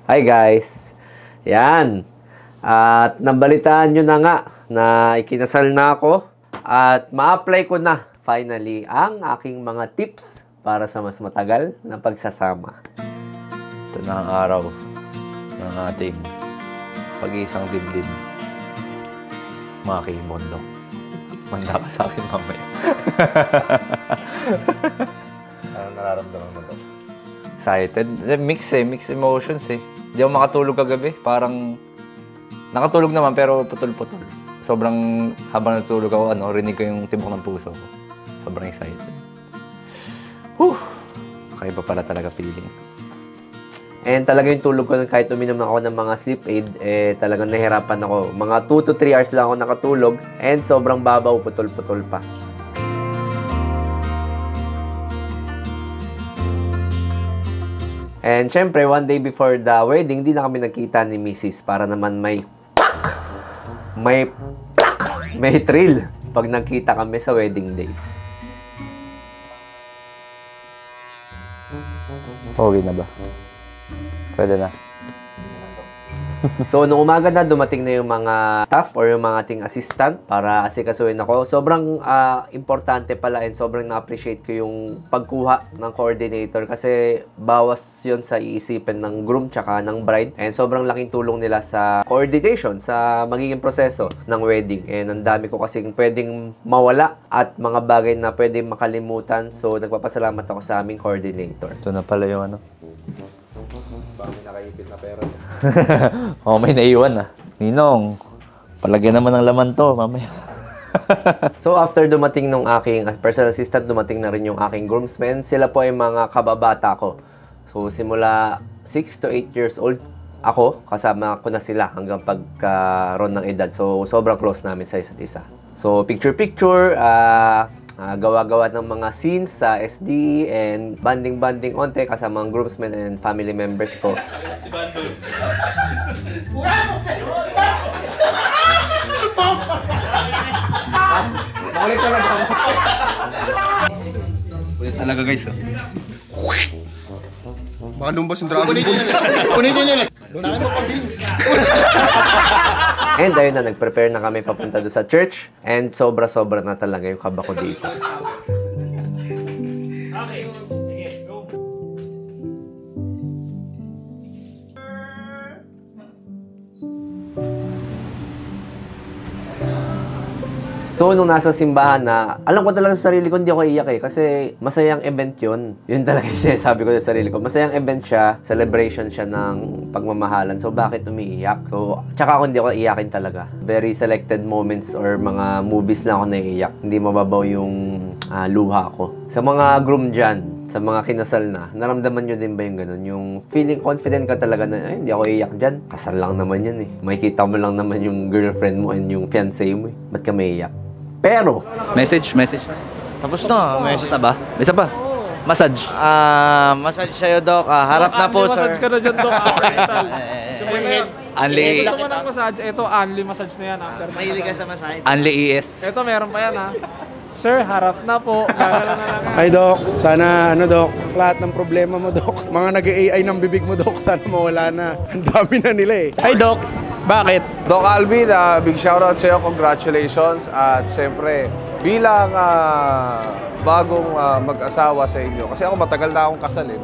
Hi guys! Yan. At nabalitaan nyo na nga na ikinasal na ako at ma-apply ko na finally ang aking mga tips para sa mas matagal na pagsasama. Ito na ang araw ng ating pag-iisang dibdib. Maki Mondo. Manda ka sa akin mamaya. Ano nararamdaman mo to? Excited. Mixed emotions eh. Hindi ako makatulog kagabi. Parang nakatulog naman pero putol-putol. Sobrang habang natulog ako, rinig ko yung tibok ng puso ko. Sobrang excited. Whew! Kakaiba pala talaga feeling. And talaga yung tulog ko kahit uminom ako ng mga sleep aid, talagang nahirapan ako. Mga 2 to 3 hours lang ako nakatulog and sobrang babaw, putol-putol pa. And syempre, one day before the wedding, hindi na kami nagkita ni Mrs. para naman may thrill pag nagkita kami sa wedding day. Okay na ba? Pwede na. So, nung umaga na, dumating na yung mga staff or yung mga ating assistant para asikasuhin ako. Sobrang importante pala and sobrang na-appreciate ko yung pagkuha ng coordinator kasi bawas yon sa iisipin ng groom tsaka ng bride. And sobrang laking tulong nila sa coordination, sa magiging proseso ng wedding. And ang dami ko kasing pwedeng mawala at mga bagay na pwedeng makalimutan. So, nagpapasalamat ako sa aming coordinator. Ito na pala yung Baka may nakaipit na pera. Oh, may naiwan Ninong, palagyan naman ng laman to, mamaya. So, after dumating nung aking personal assistant, dumating na rin yung aking groomsmen. Sila po ay mga kababata ko. So, simula 6 to 8 years old ako, kasama ko na sila hanggang pagkaroon ng edad. So, sobrang close namin sa isa't isa. So, picture-picture, gawa-gawa ng mga scenes sa SD and banding-banding onte kasama ang groomsmen and family members ko. Si Bandol. Makulit talaga. Kulit talaga guys. Baka lumbas yung drama. Kunin niyo yun. And ayun na, nag-prepare na kami papunta doon sa church. And sobra-sobra na talaga yung kaba ko dito. Okay, sige, go. So, nung nasa simbahan na, alam ko talaga sa sarili ko, hindi ako iyak kasi masayang event yun. Yun talaga yung sinasabi ko sa sarili ko. Masayang event siya, celebration siya ng pagmamahalan. So, bakit umiiyak? So, tsaka ako hindi ako iyakin talaga. Very selected moments or mga movies lang ako naiiyak. Hindi mababaw yung luha ko. Sa mga groom dyan, sa mga kinasal na, naramdaman nyo din ba yung ganun? Yung feeling confident ka talaga na, hindi ako iiyak dyan. Kasal lang naman yan eh. Makikita mo lang naman yung girlfriend mo and yung fiancé mo eh. Ba't ka may iyak? Pero, Message. Tapos na, Message na ba? Isa pa? Massage. massage sa'yo, Doc. Harap na po, sir. Massage ka na dyan, Doc. Unli, Gusto mo ng massage? Ito, Unli massage na yan. After Mahilig ka sa massage. Unli ES. Ito, meron pa yan, ha? Sir, harap na po. Gagala na lang. Ay, Doc. Sana, Doc, lahat ng problema mo, Doc. Mga nag-AI ng bibig mo, Doc, sana mawala na. Ang dami na nila eh. Hi, Doc. Bakit? Doc Alvin, big shoutout sa iyo, congratulations. At siyempre, bilang bagong mag-asawa sa inyo, kasi ako matagal na akong kasal eh.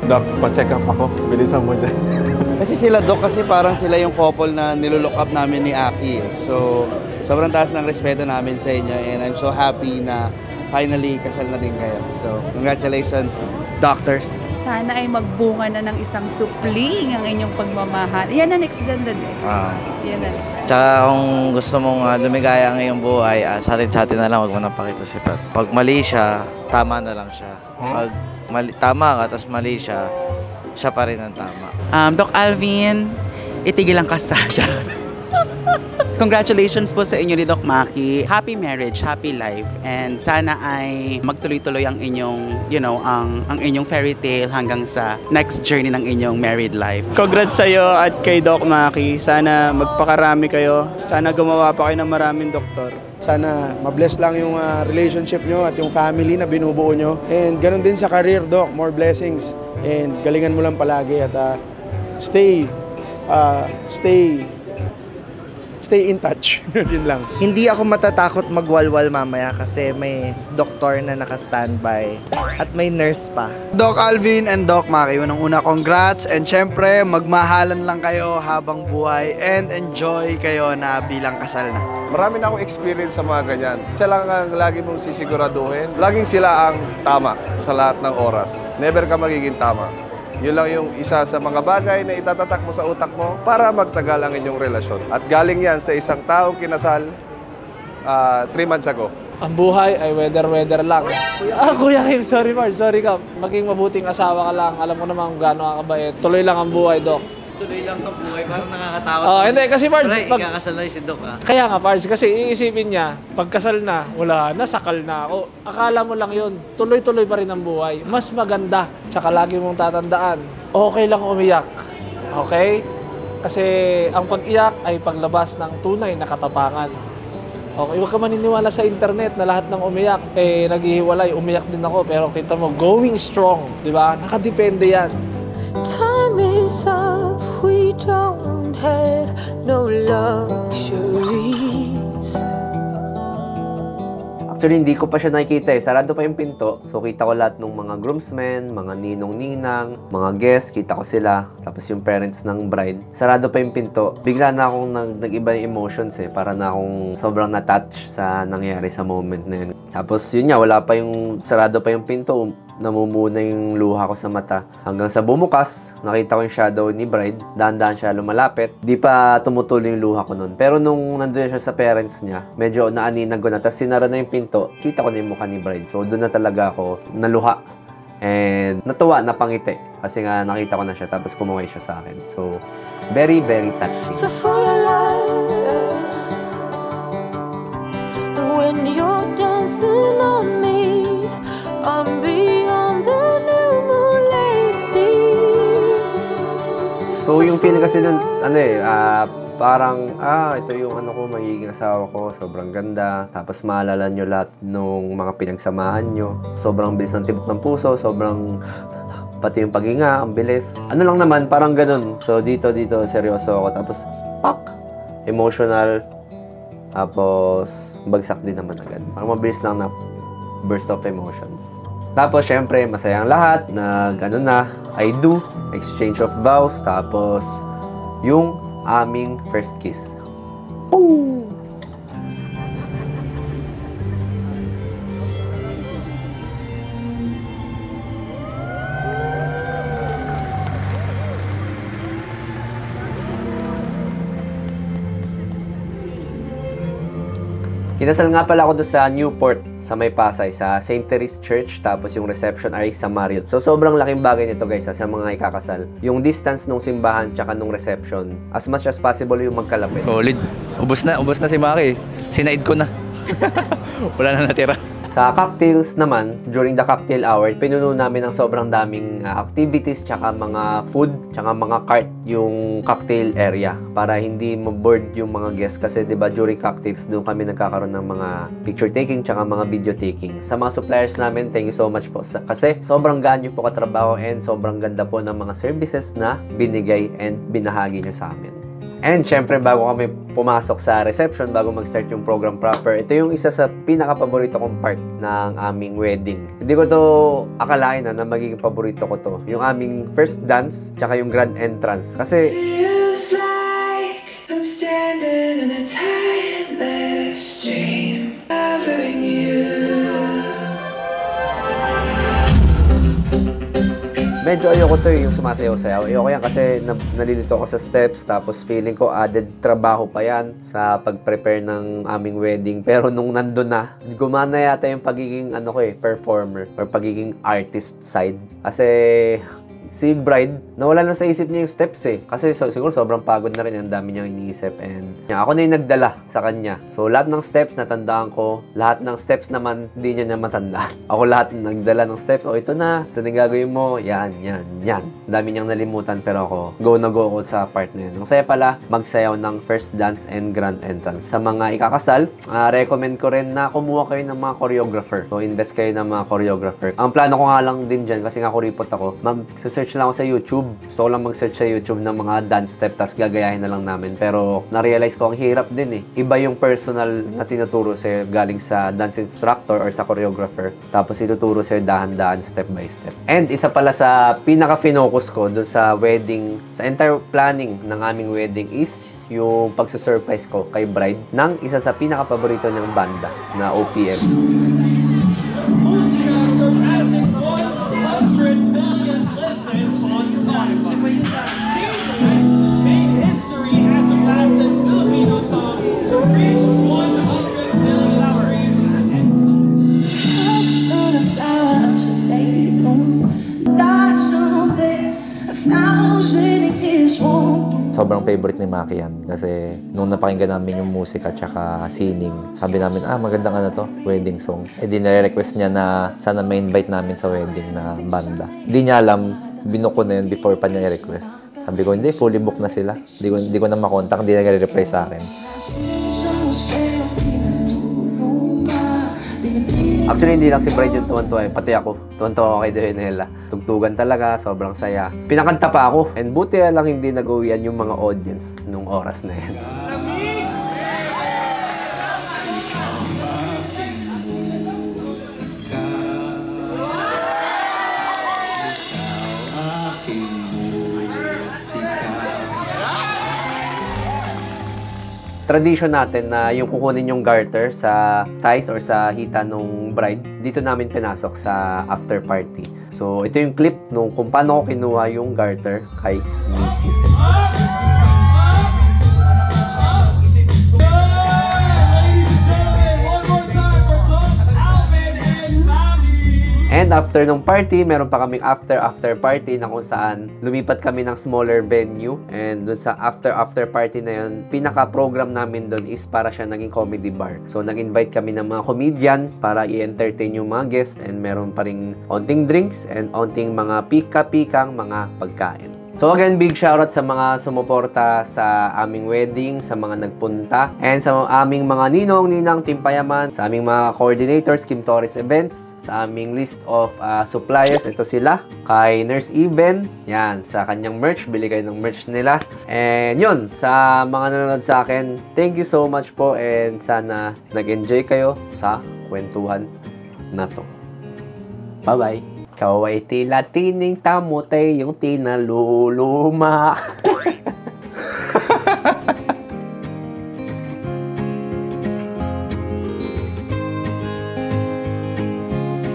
Doc, pa-check up ako. Bilisan mo dyan. Kasi sila, Doc, kasi parang sila yung couple na nilulook up namin ni Aki. So, sobrang taas ng respeto namin sa inyo. And I'm so happy na finally kasal na din kayo. So, congratulations, doctors. Sana ay magbunga na ng isang supling ang inyong pagmamahal. Yan na next gen din eh. Yan na next. Tsaka kung gusto mong lumigaya ang iyong buhay, sa atin na lang, huwag mo nang pakita sipat. Pag mali siya, tama na lang siya. Pag tama ka, tapos mali siya, siya pa rin ang tama. Doc Alvin, itigil ang kasal. Congratulations po sa inyo ni Doc Maki. Happy marriage, happy life, and sana ay magtuloy-tuloy ang inyong, ang inyong fairy tale hanggang sa next journey ng inyong married life. Congrats sa'yo at kay Doc Maki. Sana magpakarami kayo. Sana gumawa pa kayo ng maraming doktor. Sana mabless lang yung relationship nyo at yung family na binubuo nyo. And ganun din sa career, Doc. More blessings. And galingan mo lang palagi at stay in touch. Yun lang. Hindi ako matatakot magwalwal mamaya kasi may doktor na naka-standby at may nurse pa. Doc Alvin and Doc Maki, unang-una congrats, and syempre magmahalan lang kayo habang buhay and enjoy kayo na bilang kasal na. Marami na akong experience sa mga ganyan. Siya lang ang lagi mong sisiguraduhin. Laging sila ang tama sa lahat ng oras. Never ka magiging tama. Yun lang yung isa sa mga bagay na itatatak mo sa utak mo para magtagal ang inyong relasyon. At galing yan sa isang taong kinasal 3 months ago. Ang buhay ay weather lang. Kuya Kim, sorry Marge, sorry ka. Maging mabuting asawa ka lang. Alam mo naman kung gaano kakabait. Tuloy lang ang buhay, Doc. Tuloy lang ang buhay, parang nakakatakot. Hindi, kasi Marge, ikakasal na si Doc, Kaya nga, Marge, kasi iisipin niya, pagkasal na, wala na, sakal na ako. Akala mo lang yun, tuloy-tuloy pa rin ang buhay. Mas maganda, tsaka lagi mong tatandaan, okay lang umiyak. Okay? Kasi ang pag-iyak ay paglabas ng tunay na katapangan. Okay, huwag ka maniniwala sa internet na lahat ng umiyak, naghihiwalay, umiyak din ako, pero kita mo, going strong, di ba? Nakadepende yan. Time is up, we don't have no luxuries. Actually, hindi ko pa siya nakikita Sarado pa yung pinto. So, kita ko lahat ng mga groomsmen, mga ninong-ninang, mga guests, kita ko sila. Tapos yung parents ng bride. Sarado pa yung pinto. Bigla na akong nag-iba yung emotions Para na akong sobrang na-touch sa nangyari sa moment na yun. Tapos yun nga, sarado pa yung pinto. Namumuna yung luha ko sa mata. Hanggang sa bumukas, nakita ko yung shadow ni bride. Dahan-dahan siya lumalapit. Di pa tumutuloy yung luha ko nun. Pero nung nandun siya sa parents niya, medyo naaninag ko na. Tapos sinara na yung pinto, kita ko na yung mukha ni bride. So doon na talaga ako naluha. And natuwa, napangiti. Kasi nga nakita ko na siya. Tapos kumaway siya sa akin. So, very, very touching. So full of love when you're dancing on me, I'm beyond the new moon lazy. So yung feeling kasi dun, parang, ito yung magiging asawa ko, sobrang ganda. Tapos maalala nyo lahat nung mga pinagsamahan nyo. Sobrang bilis ng tibok ng puso, pati yung paghinga, ang bilis. Ano lang naman, parang ganun. So dito, seryoso ako. Tapos, emotional. Tapos, bagsak din naman agad. Parang mabilis lang na burst of emotions. Tapos, syempre, masayang lahat. I do, exchange of vows. Tapos, yung aming first kiss. Boom! Kinasal nga pala ako doon sa Newport, sa May Pasay, sa St. Therese Church, tapos yung reception ay sa Marriott. So, sobrang laking bagay nito guys, sa mga ikakasal. Yung distance nung simbahan tsaka nung reception, as much as possible yung magkalapit. Solid. Ubus na si Maki. Sinaid ko na. Wala na natira. Sa cocktails naman, during the cocktail hour, pinuno namin ng sobrang daming activities, tsaka mga food, tsaka mga cart yung cocktail area para hindi ma-board yung mga guests. Kasi diba during cocktails, doon kami nagkakaroon ng mga picture taking, tsaka mga video taking. Sa mga suppliers namin, thank you so much po. Kasi sobrang ganyo po katrabaho and sobrang ganda po ng mga services na binigay and binahagi nyo sa amin. And syempre, bago kami pumasok sa reception, bago mag-start yung program proper, ito yung isa sa pinaka-paborito kong part ng aming wedding. Hindi ko to akalain na magiging paborito ko to. Yung aming first dance, tsaka yung grand entrance. Kasi feels like I'm standing in a timeless dream, covering you. medyo ayoko to yung sumasayaw-sayaw. Ayoko yan kasi nalilito ako sa steps, tapos feeling ko added trabaho pa yan sa pag-prepare ng aming wedding. Pero nung nandun na, gumana yata yung pagiging performer or pagiging artist side. Kasi si bride, nawala na sa isip niya yung steps Kasi siguro sobrang pagod na rin, ang dami niyang iniisip. And ako na yung nagdala sa kanya. So lahat ng steps natandaan ko, lahat ng steps naman hindi niya matandaan. Ako lahat nagdala ng steps. Ito na yung gagawin mo. Yan. Dami niyang nalimutan pero ako, go na go ako sa part na yun. Ang saya pala, magsayaw ng first dance and grand entrance. Sa mga ikakasal, recommend ko rin na kumuha kayo ng mga choreographer. So invest kayo ng mga choreographer. Ang plano ko nga lang din dyan, kasi nga kuripot ako, Nag-search lang ako sa YouTube. Gusto ko lang mag-search sa YouTube ng mga dance step, tapos gagayahin na lang namin. Pero na-realize ko, ang hirap din eh. Iba yung personal na tinuturo sa'yo galing sa dance instructor or sa choreographer. Tapos ituturo sa'yo dahan-dahan, step by step. And isa pala sa pinaka-focus ko dun sa wedding, sa entire planning ng aming wedding is yung pagsusurprise ko kay bride ng isa sa pinaka-paborito niyang banda na OPM. Surpassing 100 million listens on Spotify. Made history as a classic Filipino song to reach 100 million streams and Sobrang favorite ni Maki yan kasi nung napakinggan namin yung musika tsaka singing, sabi namin, magandang ano to, wedding song. Eh di nare-request niya na sana may invite namin sa wedding na banda. Hindi niya alam, binuko na yun before pa niya i-request. Sabi ko, hindi, fully booked na sila. Hindi ko na makontak, hindi nag-reply sa akin. Actually, hindi lang si Bride yung tuwan-tuwa, pati ako. Tuwan-tuwa ako kay Dionela. Tugtugan talaga, sobrang saya. Pinakanta pa ako. And buti lang hindi nag-uwian yung mga audience nung oras na yan. Tradition natin na yung kukunin yung garter sa thighs or sa hita nung bride, dito namin pinasok sa after party. So, ito yung clip nung kung paano ko kinuha yung garter kay Mrs. And after nung party, meron pa kaming after party na kung saan lumipat kami ng smaller venue. And dun sa after party na yun, pinaka-program namin dun is para siya naging comedy bar. So nag-invite kami ng mga comedian para i-entertain yung mga guests, and meron pa ring onting drinks and onting mga pika-pikang mga pagkain. So again, big shoutout sa mga sumuporta sa aming wedding, sa mga nagpunta, and sa aming mga ninong-ninang Team Payaman, sa aming mga coordinators, Kim Torres Events, sa aming list of suppliers, ito sila, kay Nurse Eben, yan, sa kanyang merch, bili kayo ng merch nila. And yun, sa mga nanonood sa akin, thank you so much po, and sana nag-enjoy kayo sa kwentuhan na to. Bye-bye! Ikaw ay tila tining tamutay yung tinaluluma.